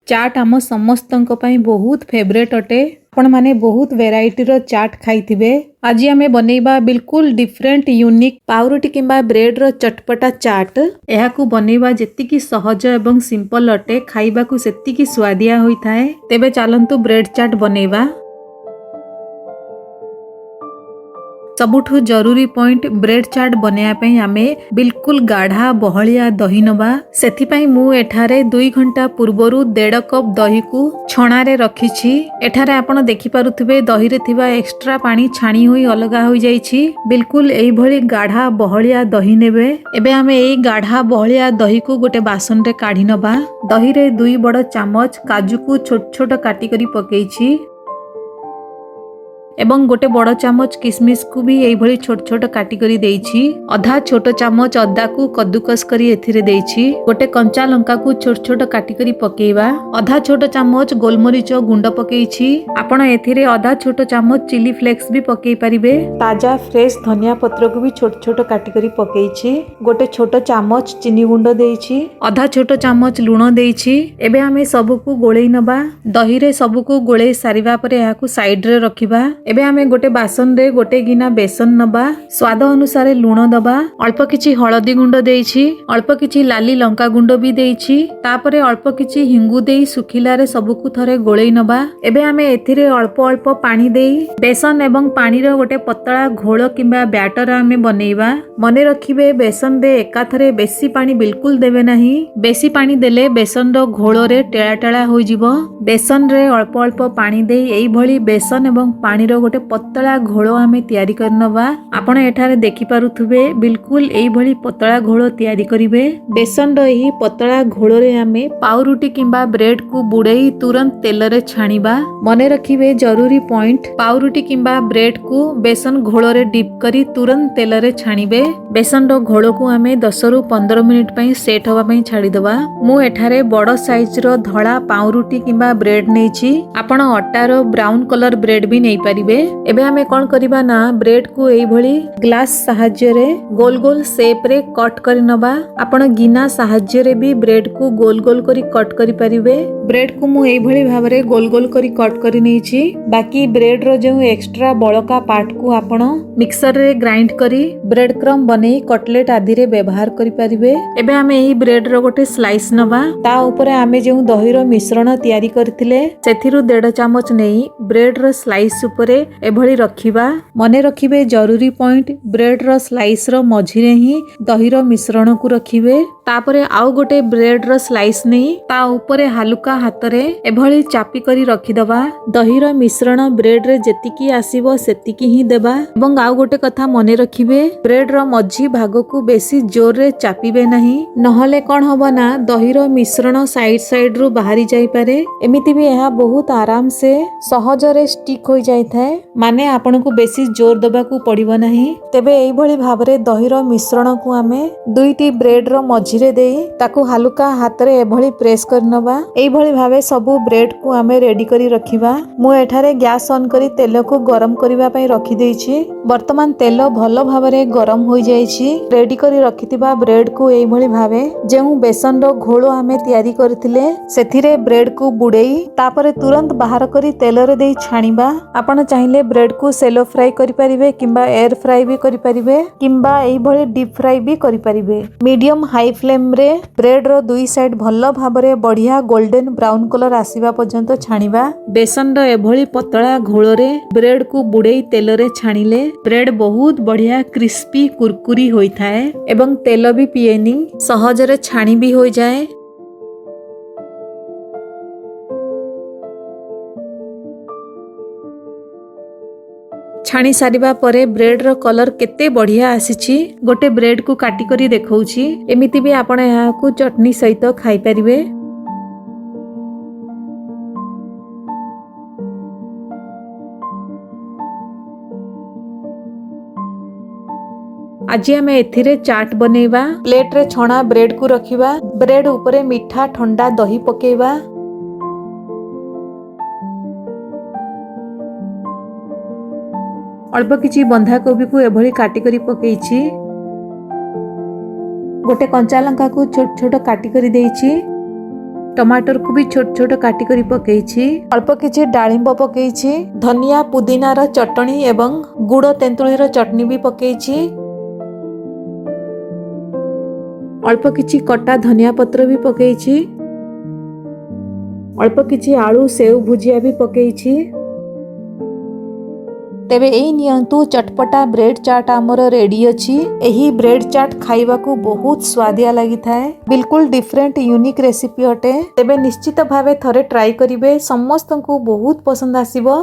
चाट आम समस्तंक पई बहुत फेवरेट अटे। आपण माने बहुत वेराइटी रो चाट खाइथिबे। आज आमे बनेइबा बिल्कुल डिफरेंट यूनिक पाउरुटी किंबा ब्रेड रो चटपटा चाट। एहाकू बनेइबा जेतिकी सहज एवं सिंपल अटे, खाइबा को सेतिकी स्वादिया होइथाए। तेबे चालंतु ब्रेड चाट बनेइबा। सबुठु जरूरी पॉइंट ब्रेड चाट बनैया पई आमे बिल्कुल गाढ़ा बहलिया दही नबा। सेथि पई मु एठारे 2 घंटा पूर्वरु 1.5 कप दही को छणा रे रखिछि। एठारे आपण देखि पारुथिबे दही रे थिबा एक्स्ट्रा पानी छाणी होई अलगा होई जाईछि। बिल्कुल एई भली गाढ़ा बहलिया दही नेबे। एबे आमे एई गाढ़ा बहलिया दही को गोटे बासन रे काढी नबा। दही रे 2 बड़ चामच काजू को छोट छोट काटी करी पकेइछि एवं गोटे बड़ चामच किसमिस को भी यही भली छोट छोट काटी करी देइछि। आधा छोट चामच अदा को कद्दूकस करी एथिरे देइछि। गोटे कंचा लंका को छोट छोट काटी करी पकेइबा। आधा छोट चामच गोलमरीच गुंड पकेइछि। आपण एथिरे आधा छोट चामच चिली फ्लेक्स भी पकेइ परिबे। ताजा फ्रेश धनिया पत्र को भी छोट छोट काटी करी पकेइछि। गोटे छोट चामच चीनी गुंड देइछि। आधा छोट चामच लूण देइछि। एबे आमे सब को गोळेइ नबा। दही रे सब को गोळेइ सारिबा परे याकू साइड रे रखिबा। एबे आमे गोटे बासन रे गोटे गिना बेसन नबा। स्वाद अनुसार लूण दबा। अल्प किछि हळदी गुंड देइछि। अल्प किछि लाली लंका गुंड भी देइछि। तापरे अल्प किछि हिंगु देई सुखिला रे सबकु थरे गोळेइ नबा। एबे आमे एथिरे अल्प अल्प पानी देई बेसन एवं पानी रो गोटे पतला घोळ किंबा बैटर आमे बनेइबा। मने रखिबे बेसन रे एकाथरे बेसी पानी बिल्कुल देबे नाही। बेसी पानी देले बेसन रो घोळ रे टेळा टेळा होई जिवो। बेसन रे अल्प अल्प पानी देई एई भली बेसन एवं पानी रो गोटे पतला घोळ आमे तयारी करनबा। आपण एठारे देखि पारुथुबे बिल्कुल एई भली पतला घोळ तयारी करिवे। बेसन रो एही पतला घोळ रे आमे पाउरुटी किंबा ब्रेड को बुडेई तुरंत तेल रे छाणीबा। मने रखिबे जरूरी पॉइंट पाउरुटी किंबा ब्रेड को बेसन घोळ रे डिप करी तुरंत तेल रे छाणीबे। बेसन रो घोळ को आमे 10 रु 15 मिनिट पई सेट होबा पई छाडी दबा। मु एठारे बड़ साइज रो धळा पाउरुटी किंबा ब्रेड नेछि। आपण अटा रो ब्राउन कलर ब्रेड भी नै परिबे। एबे हमें कौन करिबा ना ब्रेड को एई भली ग्लास साहाय्य रे गोल गोल शेप रे कट करि नबा। आपण गिना साहाय्य रे भी ब्रेड को गोल गोल करी कट करि परिबे। ब्रेड को मु एई भली भाबरे गोल गोल करी कट करि नेछि। बाकी ब्रेड रो जो एक्स्ट्रा बळका पार्ट को आपण मिक्सर रे ग्राइंड करी ब्रेड क्रम बनेई कटलेट आदि रे व्यवहार करि परिबे। एबे हमें एही ब्रेड रो गोटे स्लाइस नबा। ता ऊपर हमें जो दही रो मिश्रण तयारी करथिले सेथिरु 1.5 चामच नेई ब्रेड रो स्लाइस ऊपर एभली रखिबा। मने रखिबे जरूरी पॉइंट ब्रेड रो स्लाइस रो मझिरे ही दही रो मिश्रण को रखिबे। तापरे आउ गोटे ब्रेड रो स्लाइस नहीं ता ऊपर हालुका हाथ रे एभली चापी करी रखि दबा। दही रो मिश्रण ब्रेड रे जेतिकी आसीबो सेतिकी ही देबा। एवं आउ गोटे कथा मने रखिबे ब्रेड रो मझी भाग को बेसी जोर रे चापीबे नहीं, नहले कोन होबो ना दही रो मिश्रण साइड साइड रु बाहरी जाई पारे। एमिति भी यह बहुत आराम से सहज रे स्टिक होई जाई थाए। माने आपण को बेसी जोर दबा को पड़िबो नहीं। तेबे एई भली भाबरे दही रो मिश्रण को आमे दुईटी ब्रेड रो मझिरे देई ताकू हालुका हाथ रे एभली प्रेस करनबा। एई भली भाबे सबु ब्रेड को आमे रेडी करी रखिबा। मु एठारे गैस ऑन करी तेल को गरम करिबा पई रखि देइछि। वर्तमान तेल भलो भाबरे गरम होई जाईछि। रेडी करी रखितिबा ब्रेड को एई भली भाबे जेउ बेसन रो घोळ आमे तयारी करथिले सेथिरे ब्रेड को बुडेई तापरे तुरंत बाहर करी तेल रे देई छाणीबा। आपण चाहिले ब्रेड को सेलो फ्राई करि परिबे किंबा एयर फ्राई भी करि परिबे किंबा एई भली डीप फ्राई भी करि परिबे। मीडियम हाई फ्लेम रे ब्रेड रो दुई साइड भलो भाबरे बढ़िया गोल्डन ब्राउन कलर आसीबा पर्यंत छाणीबा। बेसन रो एभली पतला घोळ रे ब्रेड को बुडेई तेल रे छाणीले ब्रेड बहुत बढ़िया क्रिस्पी कुरकुरी होई थाए एवं तेल भी पिएनी, सहज रे छाणी भी होई जाए। छाणी सारिबा परे ब्रेड रो कलर केते बढ़िया आसीछि। गोटे ब्रेड को काटी करी देखौछि। एमिति भी आपण यहाँ को चटनी सहित खाई परिबे। आज आम एथिरे चाट बनेइबा। प्लेट रे छणा ब्रेड को रखिबा। ब्रेड ऊपरे मीठा ठंडा दही पकेइबा। अल्प किछि बंधा कोबी को एभली काटी करी पकेइछि। गोटे कंचा लंका को छोट छोट काटी करी देइछि। टमाटर को भी छोट छोट काटी करी पकेइछि अल्प किछि डाळिंब पकेइछि धनिया पुदीना रो चटनी एवं गुड़ तेंतुली रो चटनी भी पकेइछि अल्प किछि कटा धनिया पत्र भी पकेइछि अल्प किछि आलू सेव भुजिया भी पकेइछि तेबे एई नियंतु चटपटा ब्रेड चाट आमर रेडी अछि एही ब्रेड चाट खाइबा को बहुत स्वादिया लागि थाए बिल्कुल डिफरेंट यूनिक रेसिपी अटे तेबे निश्चित भावे थरे ट्राई करिवे समस्त को बहुत पसंद आसीबो।